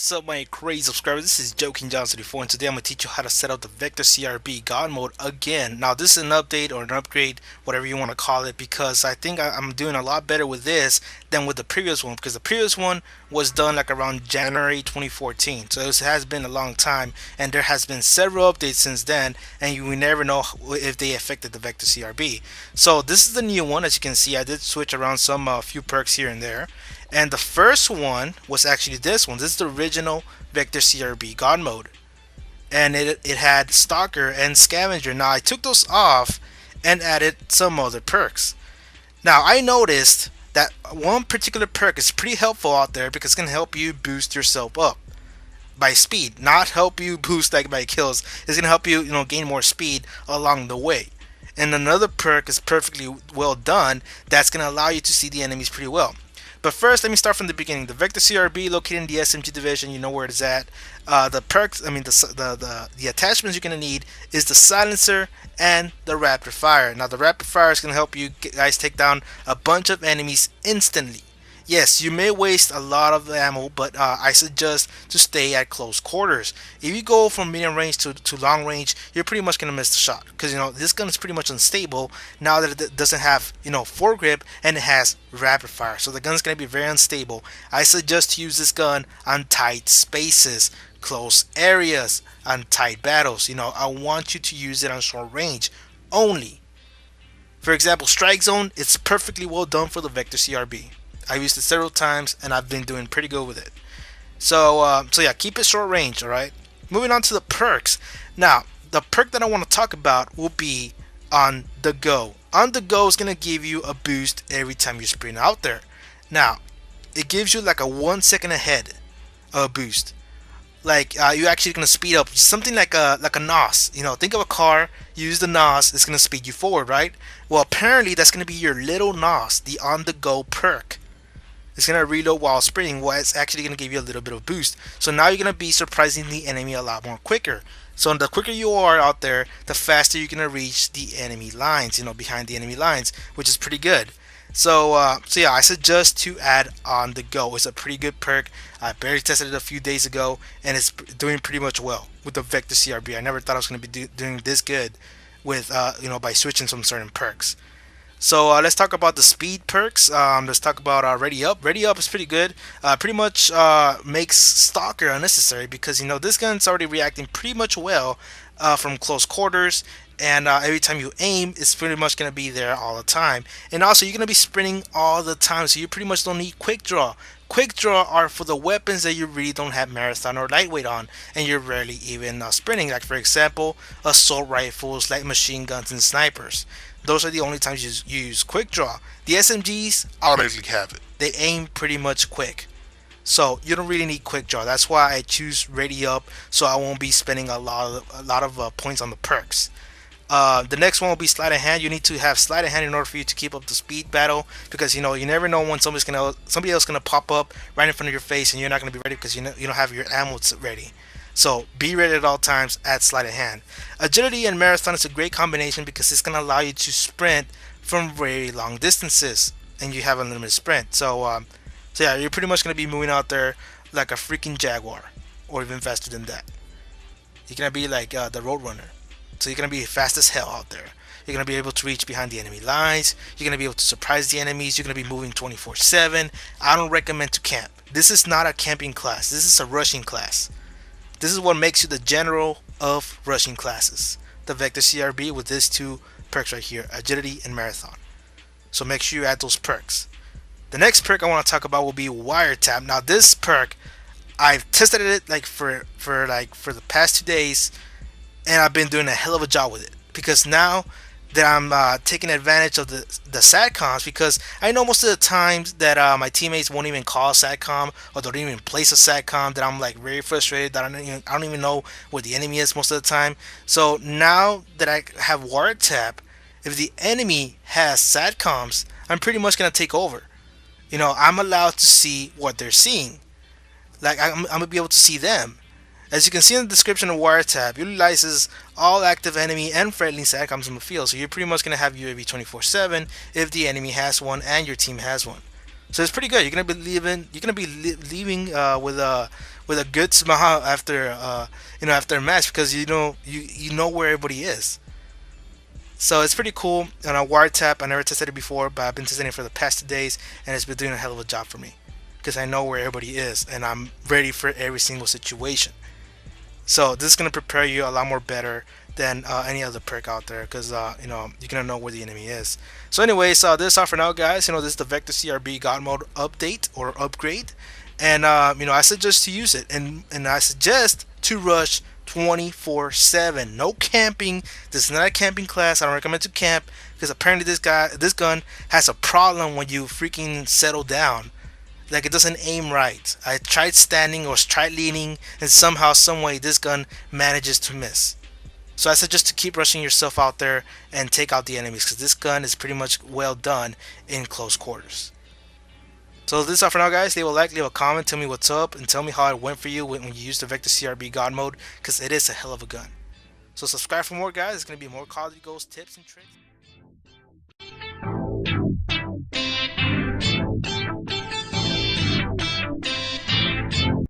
What's up, my crazy subscribers? This is Joking John 34, and today I'm going to teach you how to set up the Vector CRB God mode again. Now, this is an update or an upgrade, whatever you want to call it, because I think I'm doing a lot better with this than with the previous one, because the previous one was done like around January 2014. So it has been a long time, and there has been several updates since then, and we never know if they affected the Vector CRB. So this is the new one. As you can see, I did switch around some few perks here and there. And the first one was actually this one. This is the original Vector CRB God mode. And it had Stalker and Scavenger. Now I took those off and added some other perks. Now I noticed that one particular perk is pretty helpful out there because it's going to help you boost yourself up by speed. Not help you boost like by kills. It's going to help you, gain more speed along the way. And another perk is perfectly well done that's going to allow you to see the enemies pretty well. But first, let me start from the beginning. The Vector CRB located in the SMG division, you know where it's at. The perks, the attachments you're gonna need is the silencer and the rapid fire. Now, the rapid fire is gonna help you guys take down a bunch of enemies instantly. Yes, you may waste a lot of ammo, but I suggest to stay at close quarters. If you go from medium range to long range, you're pretty much going to miss the shot. Because, this gun is pretty much unstable now that it doesn't have, foregrip and it has rapid fire. So the gun's going to be very unstable. I suggest to use this gun on tight spaces, close areas, on tight battles. I want you to use it on short range only. For example, Strike Zone, it's perfectly well done for the Vector CRB. I've used it several times and I've been doing pretty good with it. So yeah, keep it short range, alright? Moving on to the perks. Now, the perk that I want to talk about will be On The Go. On The Go is going to give you a boost every time you sprint out there. Now, it gives you like a 1 second ahead boost. Like you're actually going to speed up. Something like a NOS. Think of a car, use the NOS, it's going to speed you forward, right? Well, apparently that's going to be your little NOS, the On The Go perk. It's going to reload while sprinting. Well, it's actually going to give you a little bit of boost. So now you're going to be surprising the enemy a lot more quicker. So the quicker you are out there, the faster you're going to reach the enemy lines, behind the enemy lines, which is pretty good. So yeah, I suggest to add On The Go. It's a pretty good perk. I barely tested it a few days ago, and it's doing pretty much well with the Vector CRB. I never thought I was going to be doing this good with, by switching some certain perks. So let's talk about the speed perks. Let's talk about Ready Up. Ready Up is pretty good. Pretty much makes Stalker unnecessary because this gun's already reacting pretty much well from close quarters, and every time you aim, it's pretty much going to be there all the time. And also, you're going to be sprinting all the time, so you pretty much don't need Quick Draw. Quick Draw are for the weapons that you really don't have Marathon or Lightweight on, and you're rarely even sprinting. Like, for example, assault rifles, light machine guns, and snipers. Those are the only times you use Quick Draw. The SMGs automatically have it. They aim pretty much quick. So you don't really need Quick Draw. That's why I choose Ready Up, so I won't be spending a lot of points on the perks. The next one will be Sleight of Hand. You need to have Sleight of Hand in order for you to keep up the speed battle, because you never know when somebody else gonna pop up right in front of your face and you're not gonna be ready because you don't have your ammo ready. So be ready at all times. Add Sleight of Hand. Agility and Marathon is a great combination because it's gonna allow you to sprint from very long distances, and you have unlimited sprint. So yeah, you're pretty much gonna be moving out there like a freaking Jaguar, or even faster than that. You're gonna be like the Roadrunner. So you're going to be fast as hell out there. You're going to be able to reach behind the enemy lines. You're going to be able to surprise the enemies. You're going to be moving 24/7. I don't recommend to camp. This is not a camping class. This is a rushing class. This is what makes you the general of rushing classes. The Vector CRB with these two perks right here, Agility and Marathon. So make sure you add those perks. The next perk I want to talk about will be Wiretap. Now this perk, I've tested it like for the past 2 days, and I've been doing a hell of a job with it, because now that I'm taking advantage of the SATCOMs, because I know most of the times that my teammates won't even call a SATCOM or don't even place a SATCOM, that I'm like very frustrated that I don't even know where the enemy is most of the time. So now that I have Wiretap, if the enemy has SATCOMs, I'm pretty much gonna take over. I'm allowed to see what they're seeing. Like I'm gonna be able to see them. As you can see in the description of Wiretap, it utilizes all active enemy and friendly SATCOMs in the field, so you're pretty much going to have UAV 24/7 if the enemy has one and your team has one. So it's pretty good. You're going to be leaving with with a good smile after after a match, because you know where everybody is. So it's pretty cool. On a wiretap, I never tested it before, but I've been testing it for the past 2 days, and it's been doing a hell of a job for me because I know where everybody is and I'm ready for every single situation. So this is gonna prepare you a lot more better than any other perk out there, because you're gonna know where the enemy is. So anyways, this is all for now, guys. This is the Vector CRB God mode update or upgrade, and I suggest to use it, and I suggest to rush 24/7. No camping. This is not a camping class. I don't recommend to camp, because apparently this gun has a problem when you freaking settle down. Like, it doesn't aim right. I tried standing or tried leaning, and somehow, some way, this gun manages to miss. So I suggest to keep rushing yourself out there and take out the enemies, because this gun is pretty much well done in close quarters. So this is all for now, guys. Leave a like, leave a comment, tell me what's up, and tell me how it went for you when you used the Vector CRB God mode, because it is a hell of a gun. So subscribe for more, guys. It's going to be more COD goals, tips, and tricks.